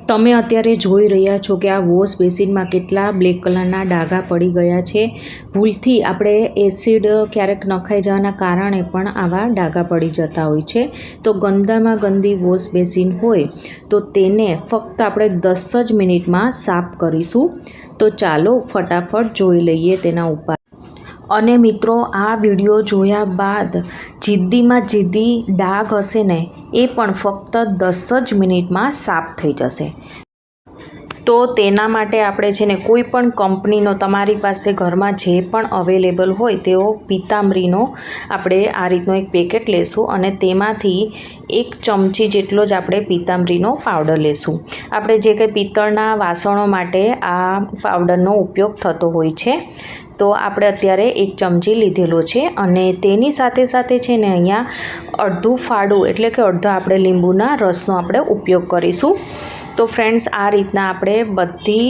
તમે અત્યારે જોઈ રહ્યા છો કે આ વોશ બેસિનમાં કેટલા બ્લેક કલરના ડાઘા પડી ગયા છે। ભૂલથી આપણે એસિડ ક્યારેક નખાઈ જવાના કારણે પણ આવા ડાઘા પડી જતા હોય છે। તો ગંદામાં ગંદી વોશ બેસિન હોય તો તેને ફક્ત આપણે 10 જ મિનિટમાં સાફ કરીશું। તો ચાલો ફટાફટ જોઈ લઈએ તેના ઉપાય। અને મિત્રો, આ વિડીયો જોયા બાદ જિદ્દીમાં જિદ્દી ડાઘ હશે ને એ પણ ફક્ત 10 જ મિનિટમાં સાફ થઈ જશે। તો તેના માટે આપણે છે ને કોઈ પણ કંપનીનો તમારી પાસે ઘરમાં જે પણ અવેલેબલ હોય તેવો પિતાંબરીનો આપણે આ રીતનો એક પેકેટ લેશું અને તેમાંથી 1 ચમચી જેટલો જ આપણે પિતાંબરીનો પાવડર લેશું। આપણે જે કંઈ પિત્તળના વાસણો માટે આ પાવડરનો ઉપયોગ થતો હોય છે તો આપણે અત્યારે 1 ચમચી લીધેલો છે અને તેની સાથે સાથે છે ને અહીંયા અડધું ફાડું એટલે કે અડધા આપણે લીંબુના રસનો આપણે ઉપયોગ કરીશું। તો ફ્રેન્ડ્સ, આ રીતના આપણે બધી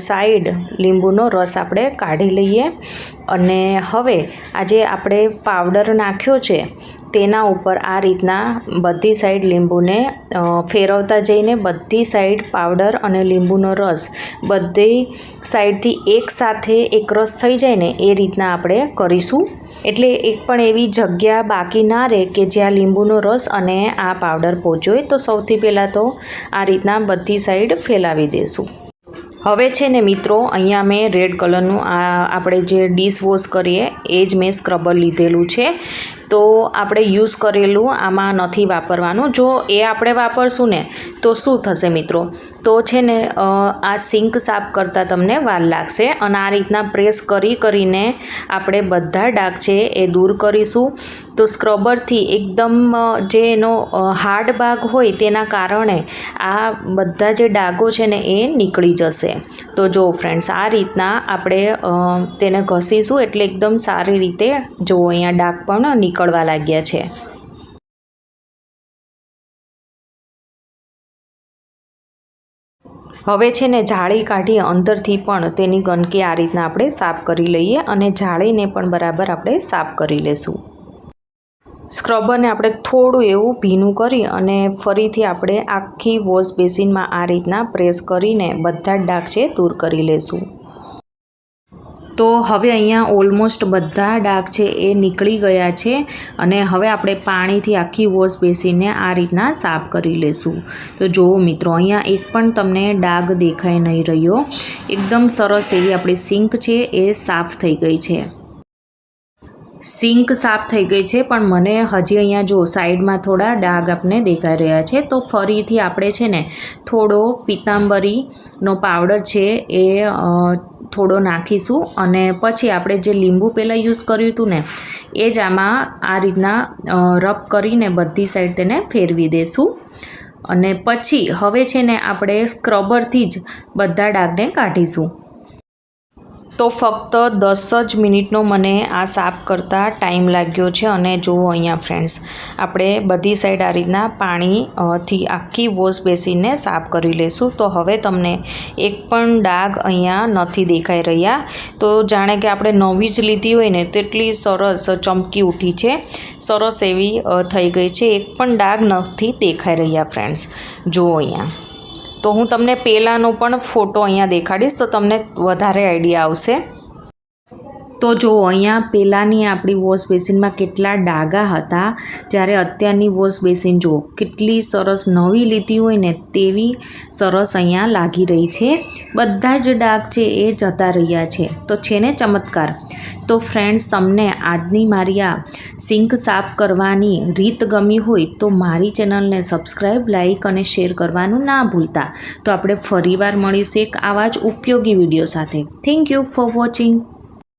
સાઈડ લીંબુનો રસ આપણે કાઢી લઈએ અને હવે આજે આપણે પાવડર નાખ્યો છે તેના ઉપર આ રીતના બધી સાઈડ લીંબુને ફેરવતા જઈને બધી સાઈડ પાવડર અને લીંબુનો રસ બધી સાઈડથી એકસાથે એક રસ થઈ જાય ને એ રીતના આપણે કરીશું। એટલે એક પણ એવી જગ્યા બાકી ના રહે કે જ્યાં લીંબુનો રસ અને આ પાવડર પહોંચ્યો હોય। તો સૌથી પહેલાં તો આ રીતના બધી સાઈડ ફેલાવી દઈશું। હવે છે ને મિત્રો, અહીંયા મેં રેડ કલરનું આપણે જે ડિશ વોશ કરીએ એ જ મેં સ્ક્રબર લીધેલું છે। તો આપણે યુઝ કરેલું આમાં નથી વાપરવાનું। જો એ આપણે વાપરશું ને તો શું થશે મિત્રો, તો છે ને આ સિંક સાફ કરતાં તમને વાર લાગશે અને આ રીતના પ્રેસ કરીને આપણે બધા ડાઘ છે એ દૂર કરીશું। તો સ્ક્રબરથી એકદમ જે એનો હાર્ડ ભાગ હોય તેના કારણે આ બધા જે ડાઘો છે ને એ નીકળી જશે। તો જો ફ્રેન્ડ્સ, આ રીતના આપણે તેને ઘસીશું એટલે એકદમ સારી રીતે જો અહીંયા ડાઘ પણ નીકળવા લાગ્યા છે। હવે છે ને જાળી કાઢી અંદરથી પણ તેની ગંદકી આ રીતના આપણે સાફ કરી લઈએ અને જાળીને પણ બરાબર આપણે સાફ કરી લેશું। સ્ક્રબરને આપણે થોડું એવું ભીનું કરી અને ફરીથી આપણે આખી વોશ બેસિનમાં આ રીતના પ્રેસ કરીને બધા જ ડાઘ છે દૂર કરી લેશું। તો હવે અહીંયા ઓલમોસ્ટ બધા ડાઘ છે એ નીકળી ગયા છે અને હવે આપણે પાણીથી આખી વોશ બેસિનને આ રીતના સાફ કરી લેશું। તો જુઓ મિત્રો, અહીંયા એક પણ તમને ડાઘ દેખાઈ નહીં રહ્યો। એકદમ સરસ એવી આપણી સિંક છે એ સાફ થઈ ગઈ છે। સિંક સાફ થઈ ગઈ છે પણ મને હજી અહીંયા જો સાઈડમાં થોડા ડાઘ આપને દેખાઈ રહ્યા છે। તો ફરીથી આપણે છે ને થોડો પિતાંબરીનો પાવડર છે એ થોડો નાખીશું અને પછી આપણે જે લીંબુ પહેલાં યુઝ કર્યું હતું ને એ જ આમાં આ રીતના રબ કરીને બધી સાઈડ તેને ફેરવી દઈશું અને પછી હવે છે ને આપણે સ્ક્રબરથી જ બધા ડાઘને કાઢીશું। તો ફક્ત 10 જ મિનિટનો મને આ સાફ કરતાં ટાઈમ લાગ્યો છે અને જુઓ અહીંયા ફ્રેન્ડ્સ, આપણે બધી સાઈડ આ રીતના પાણીથી આખી વોશ બેસિનને સાફ કરી લઈશું। તો હવે તમને એક પણ ડાઘ અહીંયા નથી દેખાઈ રહ્યા। તો જાણે કે આપણે નવી જ લીધી હોય ને તેટલી સરસ ચમકી ઉઠી છે, સરસ એવી થઈ ગઈ છે। એક પણ ડાઘ નથી દેખાઈ રહ્યા ફ્રેન્ડ્સ, જુઓ અહીંયા। તો હું તમને પહેલાંનો પણ ફોટો અહીંયા દેખાડીશ તો તમને વધારે આઈડિયા આવશે। તો જો અહીંયા પહેલાંની આપણી વોશ બેસિનમાં કેટલા ડાઘા હતા, જ્યારે અત્યારની વોશ બેસિન જુઓ કેટલી સરસ નવી લીધી હોય ને તેવી સરસ અહીંયા લાગી રહી છે। બધા જ ડાઘ છે એ જતા રહ્યા છે। તો છે ને ચમત્કાર। તો ફ્રેન્ડ્સ, તમને આજની મારી આ સિંક સાફ કરવાની રીત ગમી હોય તો મારી ચેનલને સબસ્ક્રાઈબ, લાઈક અને શેર કરવાનું ના ભૂલતા। તો આપણે ફરીવાર મળીશું એક આવા જ ઉપયોગી વિડીયો સાથે। Thank you for watching.